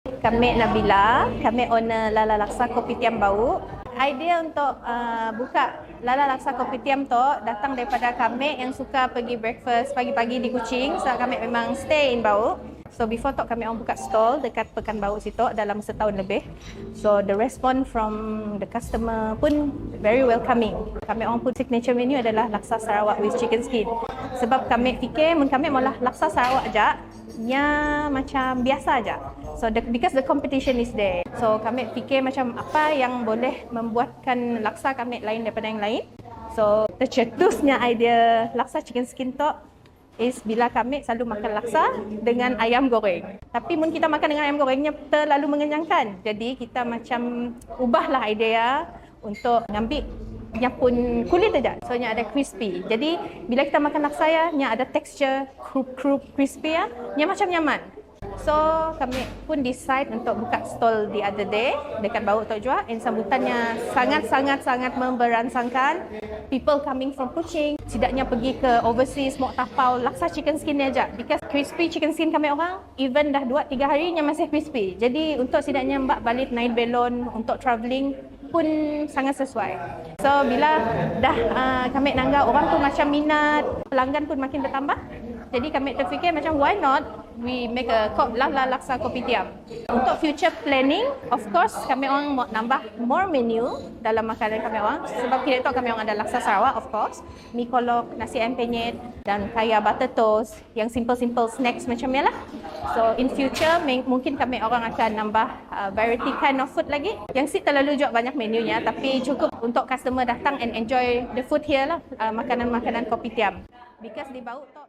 Kami Nabila, kami owner Lala Laksa Kopitiam Bau. Idea untuk buka Lala Laksa Kopitiam tu datang daripada kami yang suka pergi breakfast pagi-pagi di Kuching. So kami memang stay in Bau. So before tu kami orang buka stall dekat Pekanbaru situ dalam setahun lebih. So the response from the customer pun very welcoming. Kami orang pun signature menu adalah laksa Sarawak with chicken skin. Sebab kami fikir kami malah laksa Sarawak aja, nya macam biasa aja. So because the competition is there. So kami fikir macam apa yang boleh membuatkan laksa kami lain daripada yang lain. So tercetusnya idea laksa chicken skin tu is bila kami selalu makan laksa dengan ayam goreng. Tapi mun kita makan dengan ayam gorengnya terlalu mengenyangkan. Jadi kita macam ubahlah idea untuk ngambil nya pun kulit aja. So nya ada crispy. Jadi bila kita makan laksa ya, nya ada texture krup crispy ya, nya macam nyaman. So kami pun decide untuk buka stall the other day dekat Bau Tok Jua, and sambutannya sangat memberansangkan. People coming from Kuching tidaknya pergi ke overseas mau tapau laksa chicken skin ni aja, because crispy chicken skin kami orang even dah 2-3 hari nya masih crispy. Jadi untuk tidaknya mbak balik naik belon untuk travelling pun sangat sesuai. So bila dah kami nanggap orang tu macam minat, pelanggan pun makin bertambah. Jadi kami terfikir macam why not we make a Lala Laksa Kopitiam. Untuk future planning, of course kami orang mau nambah more menu dalam makanan kami orang. Sebab kita tahu kami orang ada laksa Sarawak, of course, mi kolok, nasi ayam penyet dan kaya butter toast, yang simple snacks macam ni lah. So in future mungkin kami orang akan nambah variety kind of food lagi. Yang si terlalu juga banyak menunya, tapi cukup untuk customer datang and enjoy the food here lah, makanan-makanan kopitiam. Because di Bau tu